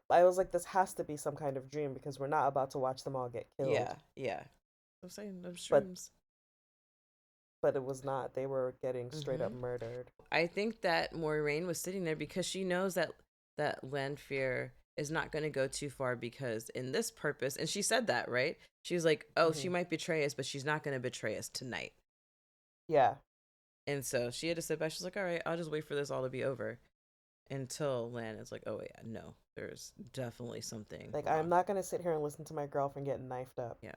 I was like, this has to be some kind of dream because we're not about to watch them all get killed. Yeah. Yeah. I'm saying those streams. But it was not. They were getting straight up murdered. I think that Moiraine was sitting there because she knows that Lanfear is not going to go too far, because in this purpose, and she said that, right? She was like, oh, she might betray us, but she's not going to betray us tonight. Yeah. And so she had to sit back. She's like, all right, I'll just wait for this all to be over. Until Lan is like, oh, yeah, no, there's definitely something. Like, wrong. I'm not going to sit here and listen to my girlfriend get knifed up. Yeah.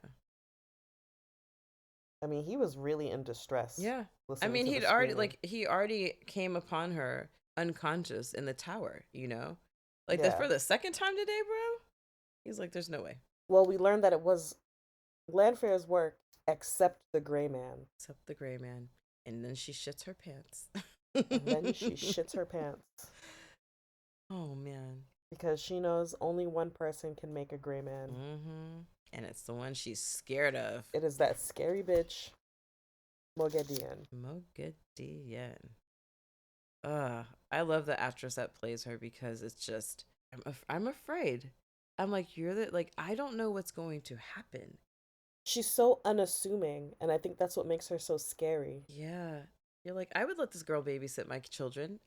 I mean, he was really in distress. Yeah. I mean, he already came upon her unconscious in the tower, Like, for the second time today, bro? He's like, there's no way. Well, we learned that it was Lanfear's work, except the Gray Man. Except the Gray Man. And then she shits her pants. And then she shits her pants. Oh, man. Because she knows only one person can make a Gray Man. And it's the one she's scared of. It is that scary bitch, Moghedien. I love the actress that plays her because it's just, I'm afraid. I'm like, I don't know what's going to happen. She's so unassuming, and I think that's what makes her so scary. Yeah. You're like, I would let this girl babysit my children.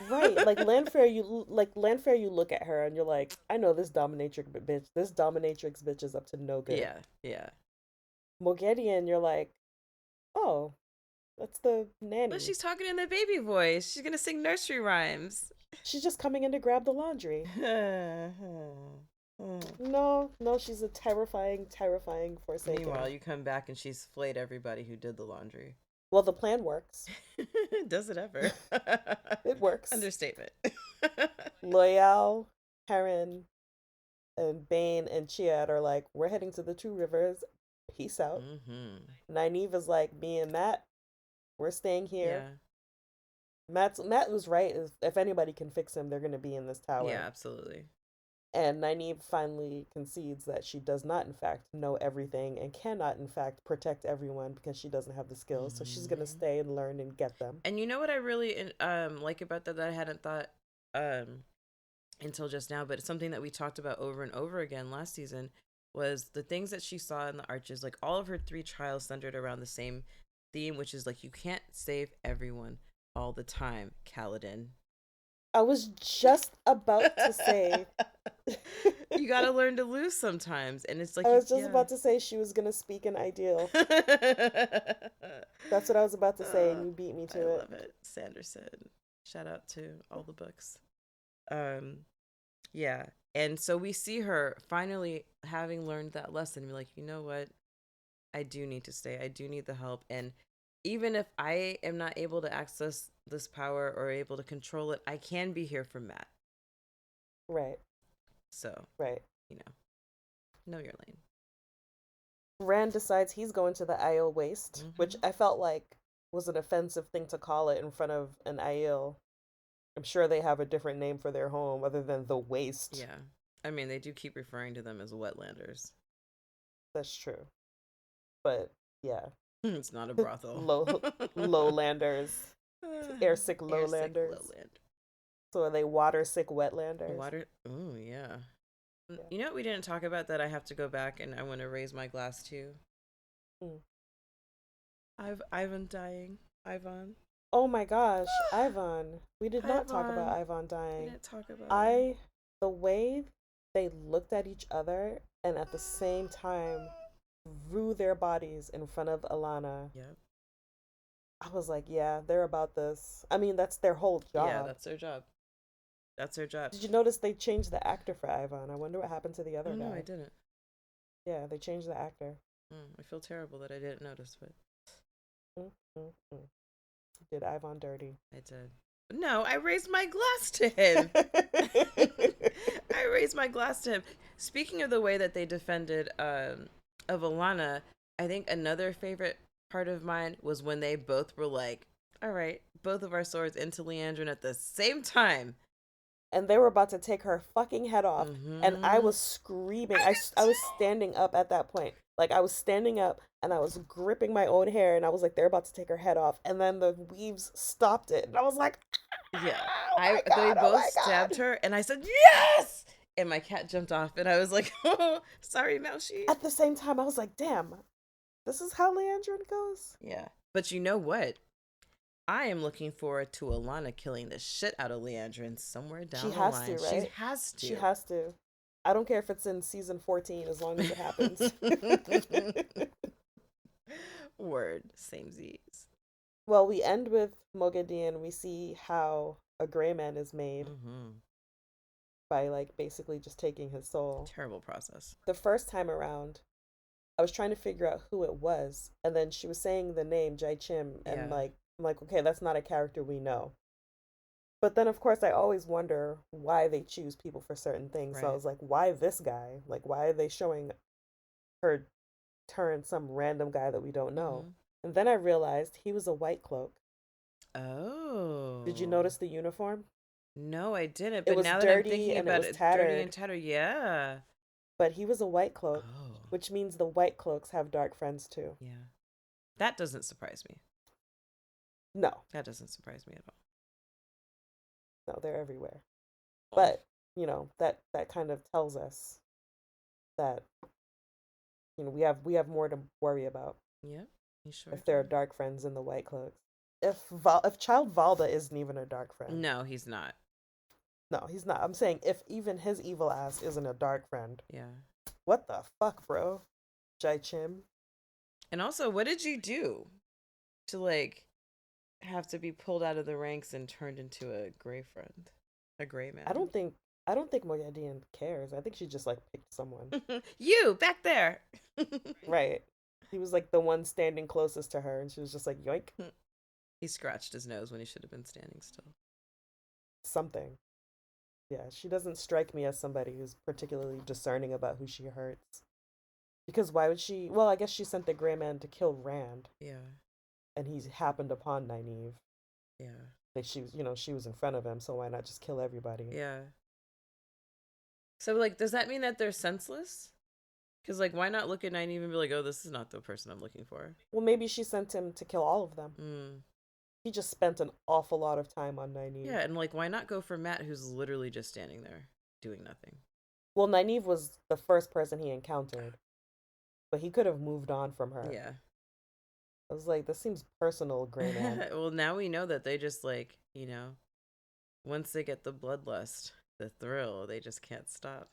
Right. Like Lanfear, you look at her and you're like, I know this dominatrix bitch is up to no good. Yeah. Yeah. Moghedien, you're like, oh, that's the nanny. But she's talking in the baby voice. She's gonna sing nursery rhymes. She's just coming in to grab the laundry. No, she's a terrifying Forsaken. Meanwhile, you come back and she's flayed everybody who did the laundry. Well, the plan works. Does it ever? It works. Understatement. Loyal, Heron, and Bane and Chiad are like, we're heading to the Two Rivers. Peace out. Nynaeve is like, me and Matt, we're staying here. Yeah. Matt was right. If anybody can fix him, they're going to be in this tower. Yeah, absolutely. And Nynaeve finally concedes that she does not, in fact, know everything and cannot, in fact, protect everyone because she doesn't have the skills. So she's going to stay and learn and get them. And you know what I really like about that I hadn't thought? until just now, but it's something that we talked about over and over again last season was the things that she saw in the arches. Like all of her three trials centered around the same theme, which is like you can't save everyone all the time, Kaladin. I was just about to say. You gotta learn to lose sometimes, and it's like I was just yeah. about to say she was gonna speak in ideal. That's what I was about to say, and you beat me to I it. love it. Sanderson. Shout out to all the books. Yeah. And so we see her finally having learned that lesson. We're like, you know what? I do need to stay. I do need the help. And even if I am not able to access this power or able to control it, I can be here for Matt. Right. So, Right. you know your lane. Rand decides he's going to the Aiel Waste, which I felt like was an offensive thing to call it in front of an Aiel. I'm sure they have a different name for their home other than the Waste. Yeah. I mean, they do keep referring to them as wetlanders. That's true. But yeah. It's not a brothel. Lowlanders. Air sick lowlanders. Lowland. So are they water sick wetlanders? Water. Oh, yeah. You know what we didn't talk about that I have to go back and I want to raise my glass to? Ivan dying. Ivan. Oh my gosh, Ivan. We did not talk about Ivan dying. We didn't talk about him. The way they looked at each other and at the same time threw their bodies in front of Alana. Yep. I was like, yeah, they're about this. I mean, that's their whole job. Yeah, that's their job. That's their job. Did you notice they changed the actor for Ivan? I wonder what happened to the other guy. No, I didn't. Yeah, they changed the actor. I feel terrible that I didn't notice, but... Did Ivan dirty. I did. No, I raised my glass to him. I raised my glass to him. Speaking of the way that they defended of Alana, I think another favorite part of mine was when they both were like, all right, both of our swords into Leandrin at the same time. And they were about to take her fucking head off. And I was screaming. I was standing up at that point. Like, I was standing up and I was gripping my own hair and I was like, they're about to take her head off. And then the weaves stopped it. And I was like, yeah. They both stabbed her and I said, yes! And my cat jumped off and I was like, oh, sorry, Mousy. At the same time, I was like, damn, this is how Leandrin goes? Yeah. But you know what? I am looking forward to Alana killing the shit out of Leandrin somewhere down the line. She has to, right? She has to. She has to. I don't care if it's in season 14 as long as it happens. Word. Same Z's. Well, we end with Moghedien. We see how a gray man is made by, like, basically just taking his soul. Terrible process. The first time around, I was trying to figure out who it was. And then she was saying the name, Jai Chim. And, I'm like, okay, that's not a character we know. But then, of course, I always wonder why they choose people for certain things. Right. So I was like, why this guy? Like, why are they showing her turn some random guy that we don't know? And then I realized he was a white cloak. Oh. Did you notice the uniform? No, I didn't. But it was now dirty that I'm thinking and about it was tattered. Dirty and tattered, yeah. But he was a white cloak, which means the white cloaks have dark friends too. Yeah. That doesn't surprise me. No. That doesn't surprise me at all. No, they're everywhere. But, you know, that kind of tells us that, you know, we have more to worry about. Yeah, you sure if there are dark friends in the white cloaks. If Child Valda isn't even a dark friend. No, he's not. No, he's not. I'm saying if even his evil ass isn't a dark friend. Yeah. What the fuck, bro? Jai Chim. And also, what did you do to, like, have to be pulled out of the ranks and turned into a gray friend, a gray man? I don't think Moghedien cares. I think she just like picked someone. You back there. Right. He was like the one standing closest to her, and she was just like, yoink. He scratched his nose when he should have been standing still. Something. Yeah, she doesn't strike me as somebody who's particularly discerning about who she hurts. Because why would she? Well, I guess she sent the gray man to kill Rand. Yeah. And he happened upon Nynaeve. Yeah. Like she was in front of him, so why not just kill everybody? Yeah. So, like, does that mean that they're senseless? Because, like, why not look at Nynaeve and be like, oh, this is not the person I'm looking for? Well, maybe she sent him to kill all of them. he just spent an awful lot of time on Nynaeve. Yeah, and like, why not go for Matt, who's literally just standing there doing nothing? Well, Nynaeve was the first person he encountered, but he could have moved on from her. Yeah. I was like, this seems personal, Gray Man. Well, now we know that they just like, once they get the bloodlust, the thrill, they just can't stop.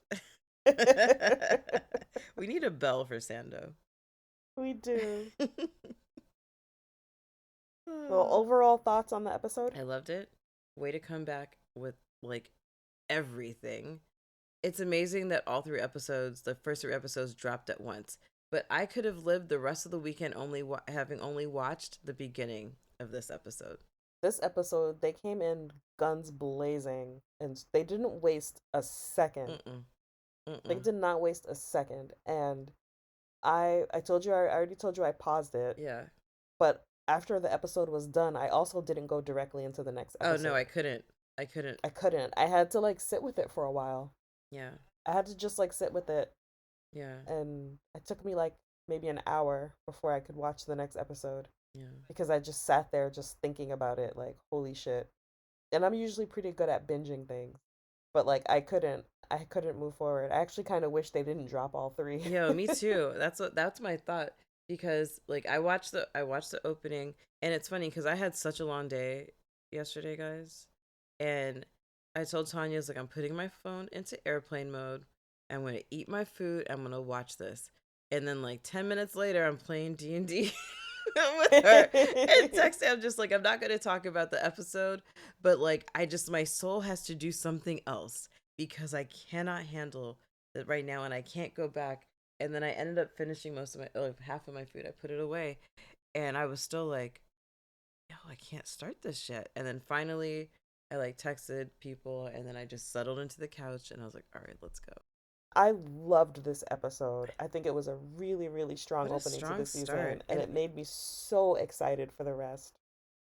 We need a bell for Sando. We do. Well, overall thoughts on the episode? I loved it. Way to come back with like everything. It's amazing that all 3 episodes, the first 3 episodes, dropped at once. But I could have lived the rest of the weekend having only watched the beginning of this episode. This episode, they came in guns blazing, and they didn't waste a second. They did not waste a second. And I already told you I paused it. Yeah. But after the episode was done, I also didn't go directly into the next episode. Oh, no, I couldn't. I had to like sit with it for a while. Yeah. I had to just like sit with it. Yeah. And it took me like maybe an hour before I could watch the next episode. Yeah. Because I just sat there just thinking about it, like, holy shit. And I'm usually pretty good at binging things. But like I couldn't move forward. I actually kind of wish they didn't drop all 3. Yo, me too. That's my thought, because like I watched the opening, and it's funny because I had such a long day yesterday, guys. And I told Tanya, like, I'm putting my phone into airplane mode. I'm going to eat my food. I'm going to watch this. And then like 10 minutes later, I'm playing D&D with her and texting. I'm just like, I'm not going to talk about the episode, but like, my soul has to do something else because I cannot handle that right now, and I can't go back. And then I ended up finishing half of my food. I put it away, and I was still like, yo, I can't start this yet. And then finally I like texted people, and then I just settled into the couch, and I was like, all right, let's go. I loved this episode. I think it was a really, really strong opening to the season, and it made me so excited for the rest.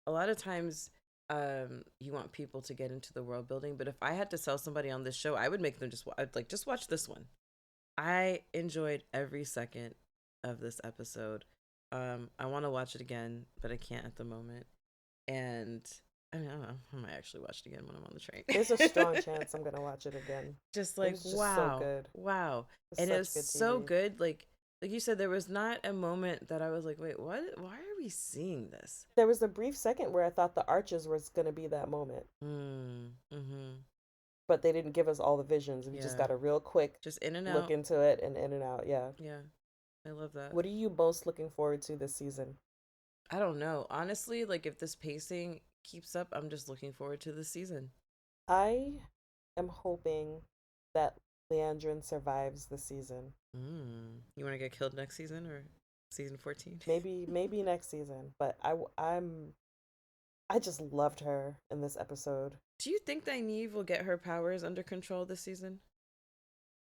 A lot of times, you want people to get into the world building, but if I had to sell somebody on this show, I would make them just watch this one. I enjoyed every second of this episode. I want to watch it again, but I can't at the moment. And I don't know. I might actually watch it again when I'm on the train. There's a strong chance I'm gonna watch it again. Just like, wow, so good. Wow, and it was so good. Like you said, there was not a moment that I was like, wait, what? Why are we seeing this? There was a brief second where I thought the Arches was gonna be that moment. But they didn't give us all the visions. We just got a real quick, just in and out, look into it and in and out. Yeah. Yeah, I love that. What are you most looking forward to this season? I don't know. Honestly, like if this pacing keeps up, I'm just looking forward to this season. I am hoping that Leandrin survives the season. You want to get killed next season or season 14? Maybe next season. But I just loved her in this episode. Do you think Nynaeve will get her powers under control this season?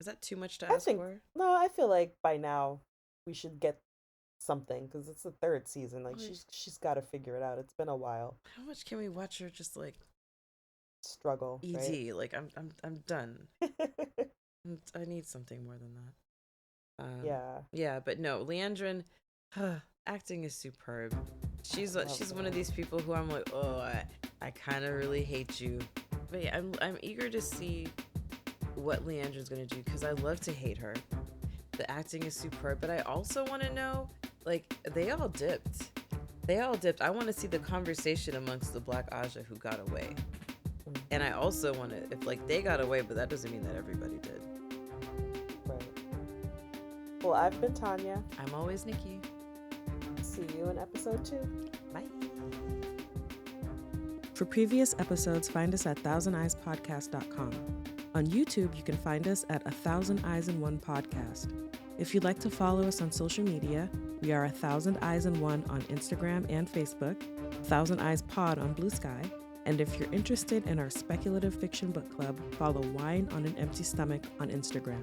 Is that too much to ask for? No, I feel like by now we should get something, because it's the 3rd season. Like she's got to figure it out. It's been a while. How much can we watch her just like struggle? ED, right? like I'm done. I need something more than that. Yeah, but no, Leandrin, acting is superb. She's one of these people who I'm like, oh, I kind of really hate you, but yeah, I'm eager to see what Leandrin's gonna do, because I love to hate her. The acting is superb, but I also want to know, like, they all dipped. I want to see the conversation amongst the Black Aja who got away. And I also want to, if like they got away, but that doesn't mean that everybody did. Right. Well, I've been Tanya. I'm always Nikki. See you in episode 2. Bye. For previous episodes, find us at thousandeyespod.bsky.social. On YouTube, you can find us at 1,000 Eyes in One Podcast. If you'd like to follow us on social media, we are 1,000 Eyes in One on Instagram and Facebook, 1,000 Eyes Pod on Blue Sky, and if you're interested in our speculative fiction book club, follow Wine on an Empty Stomach on Instagram.